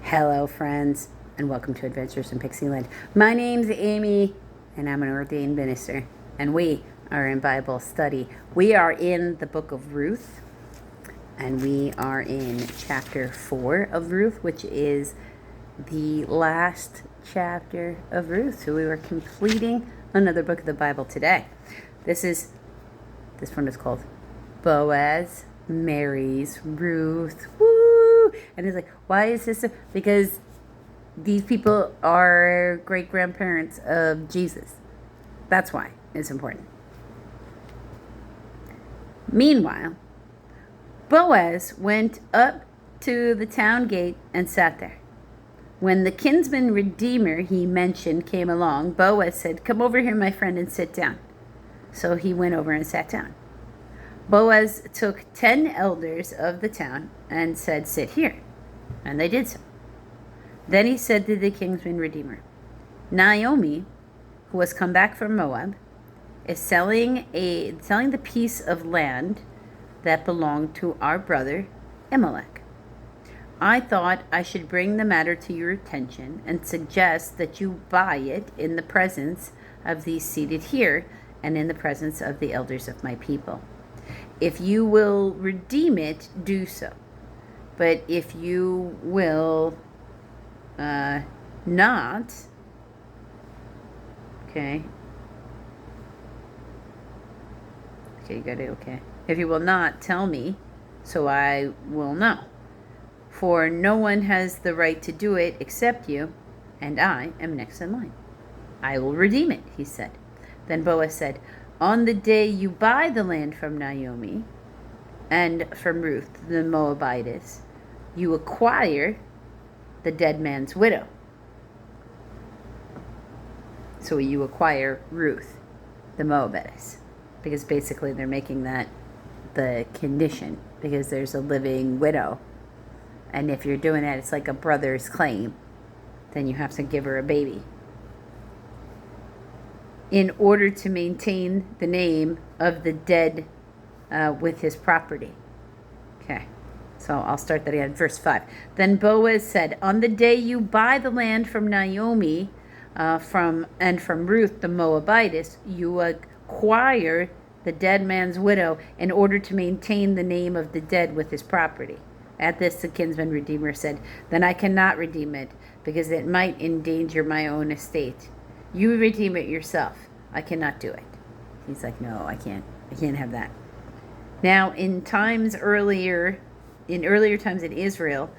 Hello, friends, and welcome to Adventures in Pixieland. My name's Amy, and I'm an ordained minister, and we are in Bible study. We are in the book of Ruth, and we are in chapter 4 of Ruth, which is the last chapter of Ruth. So we were completing another book of the Bible today. This one is called Boaz Marries Ruth. Woo! And it's like, why is this? Because these people are great-grandparents of Jesus. That's why it's important. Meanwhile, Boaz went up to the town gate and sat there. When the kinsman redeemer he mentioned came along, Boaz said, "Come over here, my friend, and sit down." So he went over and sat down. Boaz took 10 elders of the town and said, "Sit here." And they did so. Then he said to the kinsman redeemer, "Naomi, who has come back from Moab, is selling the piece of land that belonged to our brother Elimelech. I thought I should bring the matter to your attention and suggest that you buy it in the presence of these seated here and in the presence of the elders of my people. If you will redeem it, do so. But if you will not, okay, you got it, okay. If you will not, tell me, so I will know. For no one has the right to do it except you, and I am next in line. I will redeem it," he said. Then Boaz said, "On the day you buy the land from Naomi and from Ruth the Moabitess, you acquire the dead man's widow." So you acquire Ruth the Moabitess, because basically they're making that the condition, because there's a living widow. And if you're doing that, it's like a brother's claim. Then you have to give her a baby, in order to maintain the name of the dead with his property. Okay, so I'll start that again. Verse 5. Then Boaz said, "On the day you buy the land from Naomi from Ruth the Moabitess, you acquire the dead man's widow in order to maintain the name of the dead with his property." At this, the kinsman redeemer said, "Then I cannot redeem it, because it might endanger my own estate. You redeem it yourself. I cannot do it." He's like, "No, I can't have that." Now, in earlier times in Israel,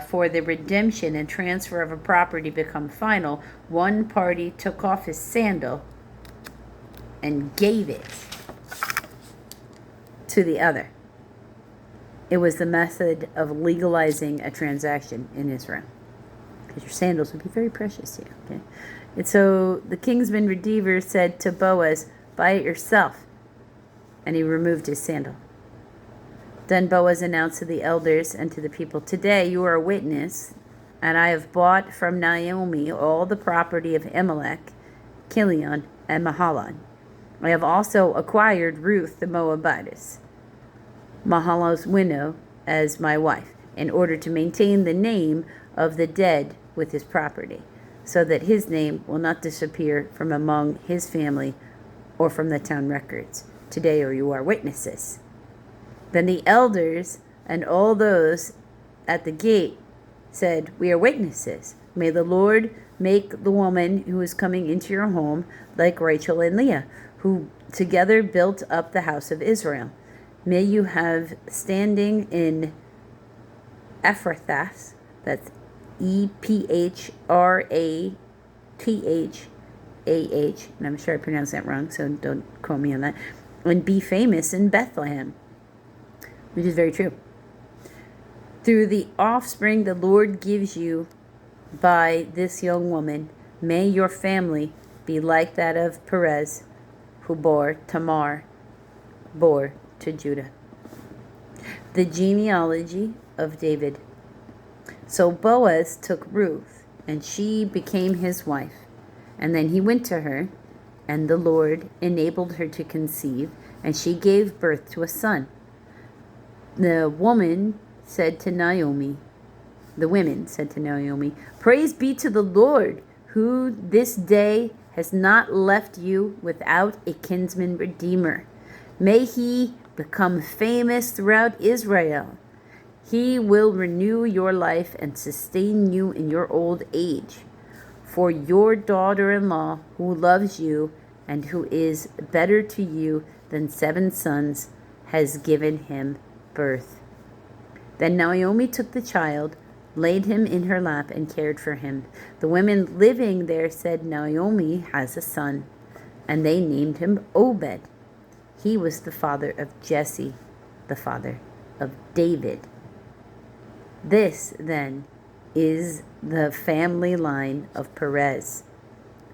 for the redemption and transfer of a property become final, one party took off his sandal and gave it to the other. It was the method of legalizing a transaction in Israel, because your sandals would be very precious to you. Okay, and so the kinsman redeemer said to Boaz, "Buy it yourself," and he removed his sandal. Then Boaz announced to the elders and to the people, "Today you are a witness, and I have bought from Naomi all the property of Elimelech, Kilion, and Mahlon. I have also acquired Ruth the Moabitess, Mahlon's widow, as my wife, in order to maintain the name of the dead with his property, so that his name will not disappear from among his family or from the town records. Today you are witnesses." Then the elders and all those at the gate said, "We are witnesses. May the Lord make the woman who is coming into your home like Rachel and Leah, who together built up the house of Israel. May you have standing in Ephrathah," that's Ephrathah, and I'm sure I pronounced that wrong, so don't quote me on that, "and be famous in Bethlehem," which is very true. "Through the offspring the Lord gives you by this young woman, may your family be like that of Perez, who Tamar bore to Judah." The genealogy of David. So Boaz took Ruth, and she became his wife. And then he went to her, and the Lord enabled her to conceive, and she gave birth to a son. The woman said to Naomi, The women said to Naomi, "Praise be to the Lord, who this day has not left you without a kinsman redeemer. May he become famous throughout Israel. He will renew your life and sustain you in your old age. For your daughter-in-law, who loves you and who is better to you than 7 sons, has given him birth." Then Naomi took the child, laid him in her lap, and cared for him. The women living there said, "Naomi has a son," and they named him Obed. He was the father of Jesse, the father of David. This, then, is the family line of Perez.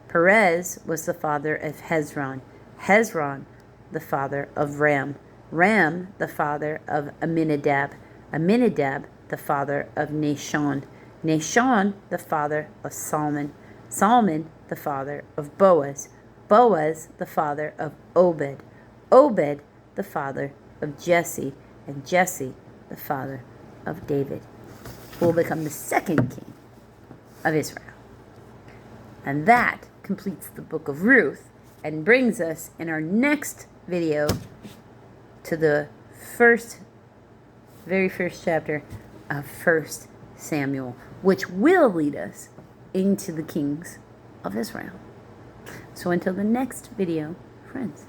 Perez was the father of Hezron. Hezron, the father of Ram. Ram, the father of Amminadab. Amminadab, the father of Nahshon. Nahshon, the father of Salmon. Salmon, the father of Boaz. Boaz, the father of Obed. Obed, the father of Jesse. And Jesse, the father of David, who will become the second king of Israel. And that completes the book of Ruth and brings us in our next video to the very first chapter of 1 Samuel, which will lead us into the kings of Israel. So until the next video, friends.